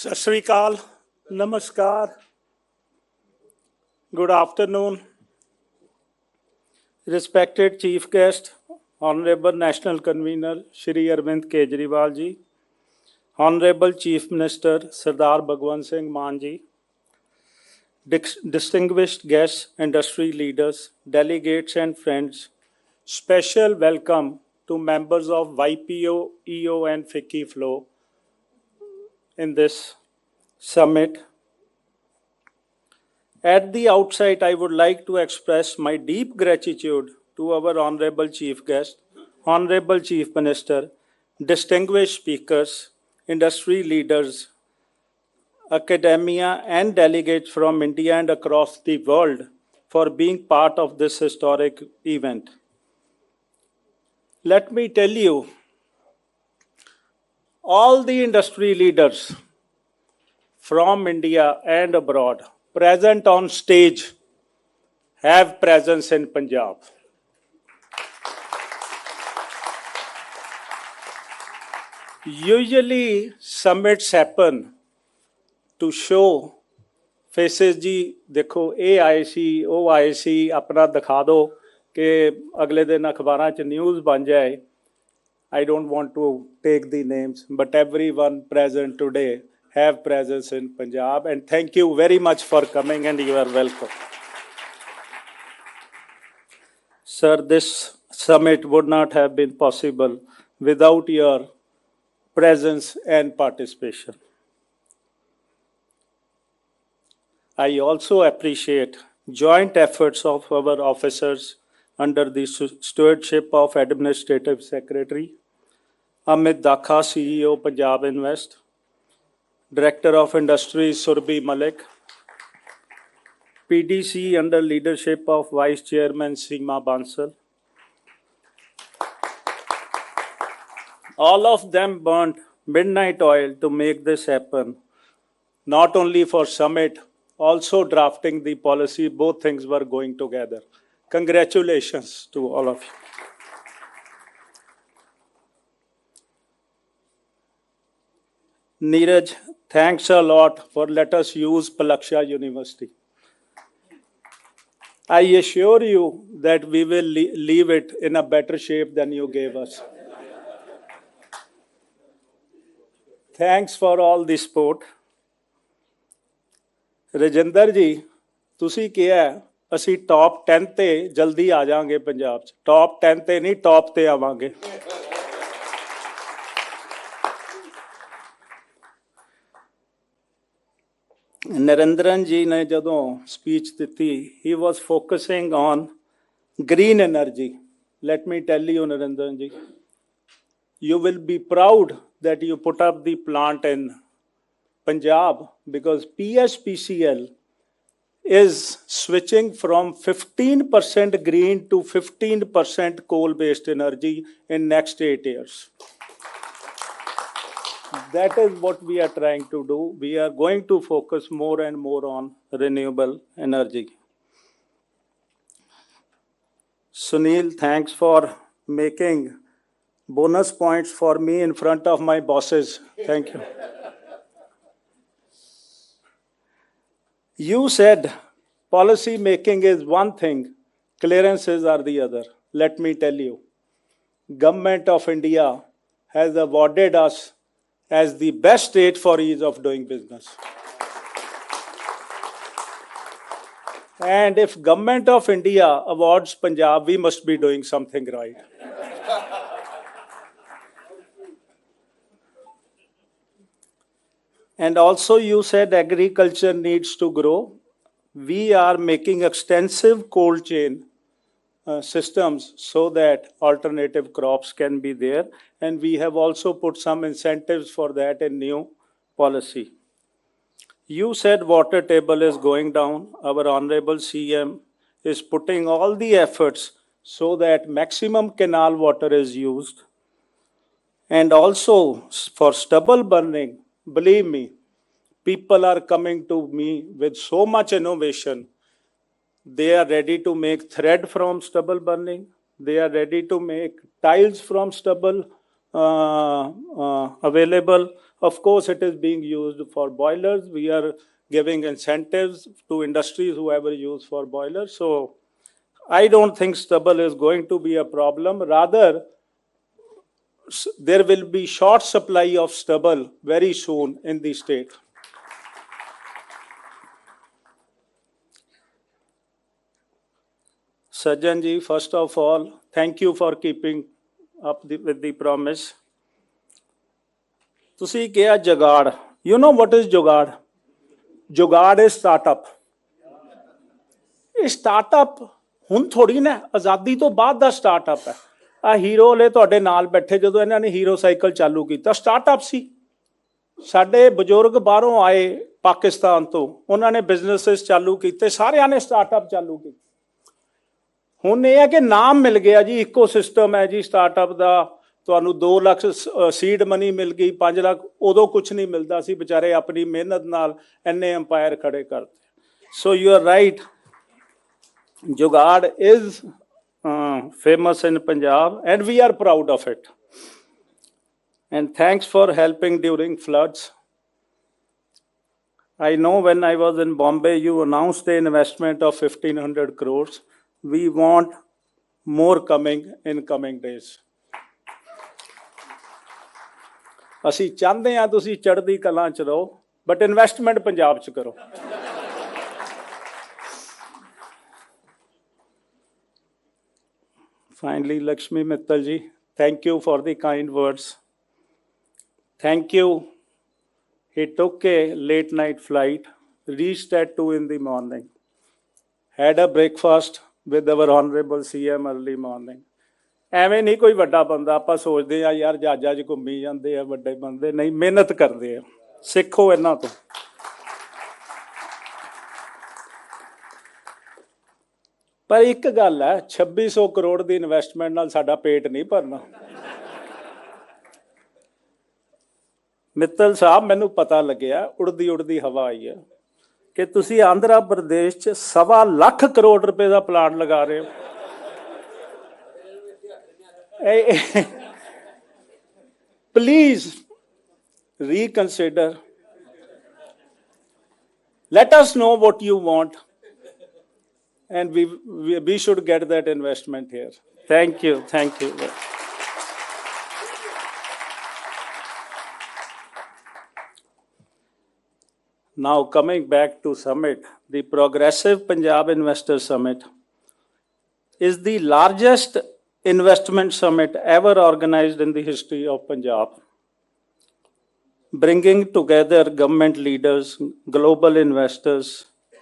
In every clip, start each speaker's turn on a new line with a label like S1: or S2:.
S1: Sat Sri Akal, Namaskar, good afternoon, respected Chief Guest, Honorable National Convener Shri Arvind Kejriwal ji, Honorable Chief Minister Sardar Bhagwant Singh Mann ji, distinguished guests, industry leaders, delegates and friends, special welcome to members of YPO, EO and FICCI Flow in this summit. At the outset, I would like to express my deep gratitude to our Honorable Chief Guest, Honorable Chief Minister, distinguished speakers, industry leaders, academia, and delegates from India and across the world for being part of this historic event. Let me tell you, all the industry leaders from India and abroad present on stage have presence in Punjab. Usually summits happen to show faces जी देखो ये आए सी वो आए सी अपना दिखा दो कि अगले दिन अखबारां च न्यूज़ बन जाए. I don't want to take the names, but everyone present today have presence in Punjab, and thank you very much for coming, and you are welcome. Sir, this summit would not have been possible without your presence and participation. I also appreciate joint efforts of our officers under the stewardship of Administrative Secretary Amit Dakha, CEO Punjab Invest, Director of Industries Surbhi Malik, PDC under leadership of Vice Chairman Seema Bansal. All of them burnt midnight oil to make this happen, not only for summit, also drafting the policy. Both things were going together. Congratulations to all of you. Neeraj, thanks a lot for let us use Palaksha University. I assure you that we will leave it in a better shape than you gave us. Thanks for all the support. Rajinder ji, ਤੁਸੀਂ ਕਿਹਾ ਅਸੀਂ top 10 ਤੇ ਜਲਦੀ ਆ ਜਾਾਂਗੇ ਪੰਜਾਬ 'ਚ. Top 10 ਤੇ ਨਹੀਂ, ਟੌਪ ਤੇ ਆਵਾਂਗੇ. Narendran ji ne jadon speech diti, he was focusing on green energy. Let me tell you, Narendran ji, you will be proud that you put up the plant in Punjab because PSPCL is switching from 15% green to 15% coal-based energy in next 8 years. That is what we are trying to do. We are going to focus more and more on renewable energy. Sunil, thanks for making bonus points for me in front of my bosses. Thank you. You said policy making is one thing, clearances are the other. Let me tell you, Government of India has awarded us as the best state for ease of doing business. And if Government of India awards Punjab, we must be doing something right. And also you said agriculture needs to grow. We are making extensive cold chain systems so that alternative crops can be there. And we have also put some incentives for that in new policy. You said water table is going down. Our Honorable CM is putting all the efforts so that maximum canal water is used. And also for stubble burning, believe me, people are coming to me with so much innovation. They are ready to make thread from stubble burning. They are ready to make tiles from stubble available. Of course, it is being used for boilers. We are giving incentives to industries whoever use for boilers. So I don't think stubble is going to be a problem. Rather, there will be short supply of stubble very soon in the state. Sajjan ji, first of all, thank you for keeping up with the promise. ਤੁਸੀਂ ਕਿਹਾ ਜੁਗਾੜ, you know what is ਜੁਗਾੜ? ਜੁਗਾੜ is startup. ਇਹ startup ਹੁਣ ਥੋੜੀ ਨਾ, ਆਜ਼ਾਦੀ ਤੋਂ ਬਾਅਦ ਦਾ ਸਟਾਰਟਅਪ ਹੈ। ਆ ਹੀਰੋ ਵਾਲੇ ਤੁਹਾਡੇ ਨਾਲ ਬੈਠੇ, ਜਦੋਂ ਇਹਨਾਂ ਨੇ ਹੀਰੋ ਸਾਈਕਲ ਚਾਲੂ ਕੀਤਾ ਸਟਾਰਟਅਪ ਸੀ। ਸਾਡੇ ਬਜ਼ੁਰਗ ਬਾਹਰੋਂ ਆਏ ਪਾਕਿਸਤਾਨ ਤੋਂ, ਉਹਨਾਂ ਨੇ ਬਿਜ਼ਨੈਸਿਸ ਚਾਲੂ ਕੀਤੇ, ਸਾਰਿਆਂ ਨੇ ਸਟਾਰਟਅਪ ਚਾਲੂ ਕੀਤੇ। ਹੁਣ ਇਹ ਹੈ ਕਿ ਨਾਮ ਮਿਲ ਗਿਆ ਜੀ, ਇਕੋ ਸਿਸਟਮ ਹੈ ਜੀ ਸਟਾਰਟਅਪ ਦਾ। ਤੁਹਾਨੂੰ 2 ਲੱਖ ਸੀਡ ਮਨੀ ਮਿਲ ਗਈ, 5 ਲੱਖ ਉਦੋਂ ਕੁਛ ਨਹੀਂ ਮਿਲਦਾ ਸੀ, ਵਿਚਾਰੇ ਆਪਣੀ ਮਿਹਨਤ ਨਾਲ ਇੰਨੇ ਅੰਪਾਇਰ ਖੜੇ ਕਰਦੇ। ਸੋ ਯੂ ਆਰ ਰਾਈਟ, ਜੁਗਾੜ is famous in Punjab and we are proud of it. And thanks for helping during floods. I know when I was in Bombay, you announced the investment of 1,500 crores. We want more coming in coming days. ਅਸੀਂ ਚਾਹੁੰਦੇ ਹਾਂ ਤੁਸੀਂ ਚੜ੍ਹਦੀ ਕਲਾਂ 'ਚ ਰਹੋ, but investment Punjab 'ਚ ਕਰੋ। Finally, Lakshmi Mittal ji, thank you for the kind words. Thank you. He took a late night flight, reached at 2 in the morning, had a breakfast with our Honorable CM early morning. ਐਵੇਂ ਨਹੀਂ ਕੋਈ ਵੱਡਾ ਬੰਦਾ, ਆਪਾਂ ਸੋਚਦੇ ਆ ਯਾਰ ਜਹਾਜ਼ਾਂ 'ਚ ਘੁੰਮੀ ਜਾਂਦੇ ਆ ਵੱਡੇ ਬੰਦੇ, ਨਹੀਂ, ਮਿਹਨਤ ਕਰਦੇ ਆ। ਸਿੱਖੋ ਇਹਨਾਂ ਤੋਂ। ਪਰ ਇੱਕ ਗੱਲ ਹੈ, 2600 ਕਰੋੜ ਦੀ ਇਨਵੈਸਟਮੈਂਟ ਨਾਲ ਸਾਡਾ ਪੇਟ ਨਹੀਂ ਭਰਨਾ। ਮਿੱਤਲ ਸਾਹਿਬ, ਮੈਨੂੰ ਪਤਾ ਲੱਗਿਆ, ਉੜਦੀ ਉੜਦੀ ਹਵਾ ਆਈ ਹੈ ਕਿ ਤੁਸੀਂ ਆਂਧਰਾ ਪ੍ਰਦੇਸ਼ 'ਚ 1.25 ਲੱਖ ਕਰੋੜ ਰੁਪਏ ਦਾ ਪਲਾਂਟ ਲਗਾ ਰਹੇ ਹੋ। Please reconsider. Let us know what you want, and we should get that investment here. Thank you. Thank you. Now coming back to summit, the Progressive Punjab Investor Summit is the largest investment summit ever organized in the history of Punjab, bringing together government leaders, global investors,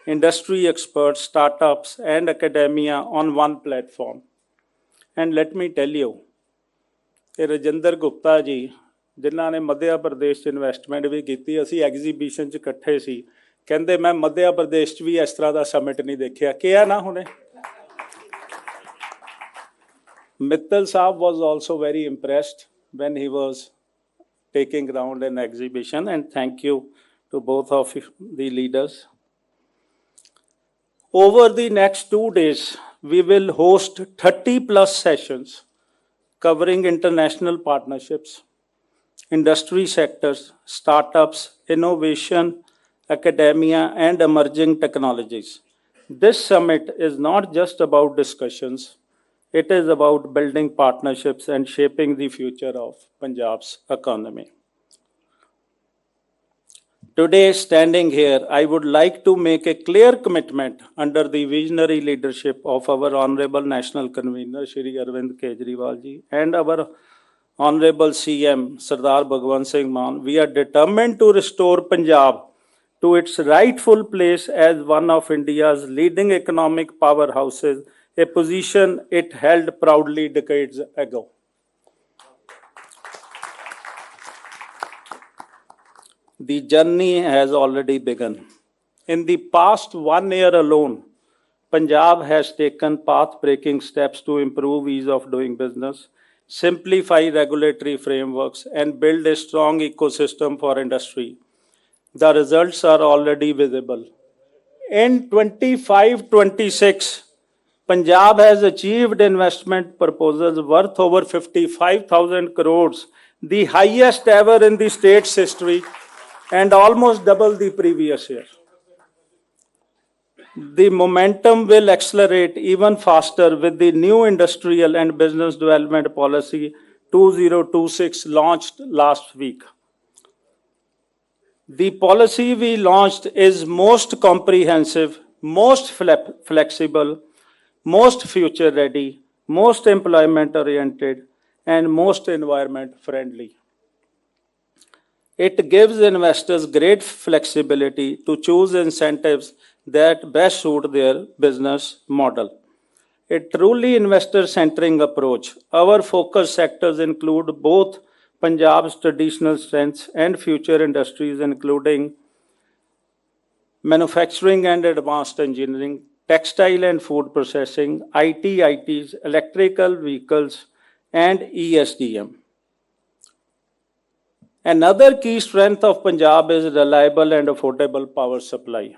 S1: industry experts, startups, and academia on one platform. And let me tell you, Rajinder Gupta ji, ਜਿਨ੍ਹਾਂ ਨੇ ਮੱਧ ਪ੍ਰਦੇਸ਼ 'ਚ investment ਵੀ ਕੀਤੀ, ਅਸੀਂ exhibition 'ਚ ਇਕੱਠੇ ਸੀ, ਕਹਿੰਦੇ ਮੈਂ ਮੱਧ ਪ੍ਰਦੇਸ਼ 'ਚ ਵੀ ਇਸ ਤਰ੍ਹਾਂ ਦਾ ਸਮਿਟ ਨਹੀਂ ਦੇਖਿਆ। ਕਿਹਾ ਨਾ ਹੁਣੇ। Mittal Saab was also very impressed when he was taking around an exhibition, and thank you to both of the leaders. Over the next 2 days, we will host 30 plus sessions covering international partnerships, industry sectors, startups, innovation, academia, and emerging technologies. This summit is not just about discussions. It is about building partnerships and shaping the future of Punjab's economy. Today, standing here, I would like to make a clear commitment under the visionary leadership of our Honorable National Convener, Shri Arvind Kejriwal ji, and our Honorable CM, Sardar Bhagwant Singh Mann. We are determined to restore Punjab to its rightful place as one of India's leading economic powerhouses, a position it held proudly decades ago. The journey has already begun. In the past 1 year alone, Punjab has taken path-breaking steps to improve ease of doing business, simplify regulatory frameworks, and build a strong ecosystem for industry. The results are already visible. In 25-26, Punjab has achieved investment proposals worth over 55,000 crores, the highest ever in the state's history, and almost double the previous year. The momentum will accelerate even faster with the new Industrial and Business Development Policy 2026 launched last week. The policy we launched is most comprehensive, most flexible, most future ready, most employment oriented, and most environment friendly. It gives investors great flexibility to choose incentives that best suit their business model. A truly investor-centering approach. Our focus sectors include both Punjab's traditional strengths and future industries, including manufacturing and advanced engineering, textile and food processing, ITs, electrical vehicles, and ESDM. Another key strength of Punjab is reliable and affordable power supply.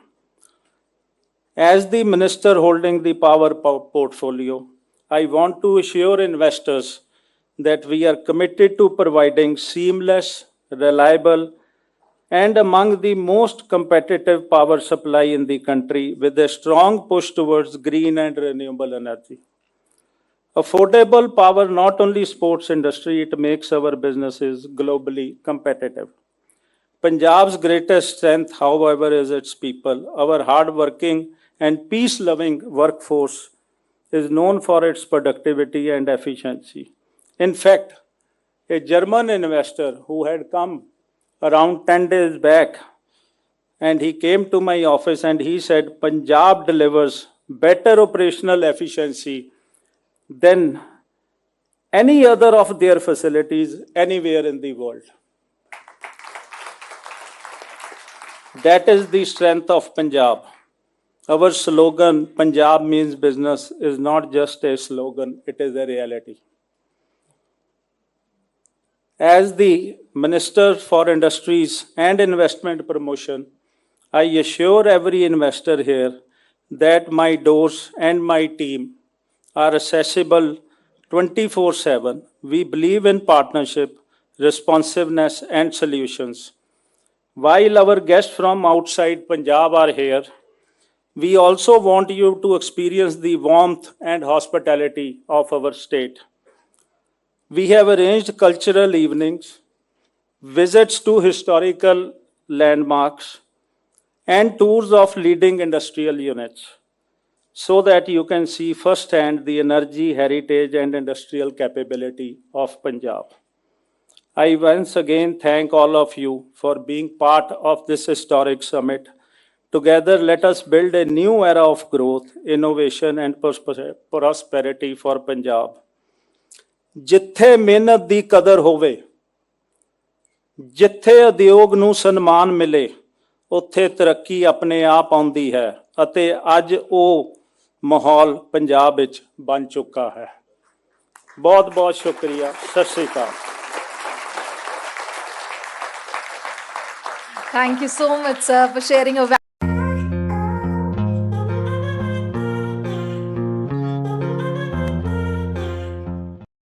S1: As the minister holding the power portfolio, I want to assure investors that we are committed to providing seamless, reliable, and among the most competitive power supply in the country with a strong push towards green and renewable energy. Affordable power not only supports industry, it makes our businesses globally competitive. Punjab's greatest strength, however, is its people. Our hardworking and peace-loving workforce is known for its productivity and efficiency. In fact, a German investor who had come around 10 days back, and he came to my office and he said, Punjab delivers better operational efficiency than any other of their facilities anywhere in the world. That is the strength of Punjab. Our slogan, Punjab means business, is not just a slogan, it is a reality. As the Minister for Industries and Investment Promotion, I assure every investor here that my doors and my team are accessible 24/7. We believe in partnership, responsiveness, and solutions. While our guests from outside Punjab are here, we also want you to experience the warmth and hospitality of our state. We have arranged cultural evenings, visits to historical landmarks, and tours of leading industrial units so that you can see firsthand the energy, heritage, and industrial capability of Punjab. I once again thank all of you for being part of this historic summit. Together, let us build a new era of growth, innovation, and prosperity for Punjab. ਜਿੱਥੇ ਮਿਹਨਤ ਦੀ ਕਦਰ ਹੋਵੇ, ਜਿੱਥੇ ਉਦਯੋਗ ਨੂੰ ਸਨਮਾਨ ਮਿਲੇ, ਉੱਥੇ ਤਰੱਕੀ ਆਪਣੇ ਆਪ ਆਉਂਦੀ ਹੈ ਅਤੇ ਅੱਜ ਉਹ ਮਾਹੌਲ ਪੰਜਾਬ ਵਿੱਚ ਬਣ ਚੁੱਕਾ ਹੈ। ਬਹੁਤ ਬਹੁਤ ਸ਼ੁਕਰੀਆ। ਸਤਿ ਸ਼੍ਰੀ ਅਕਾਲ।
S2: Thank you so much, sir, for sharing a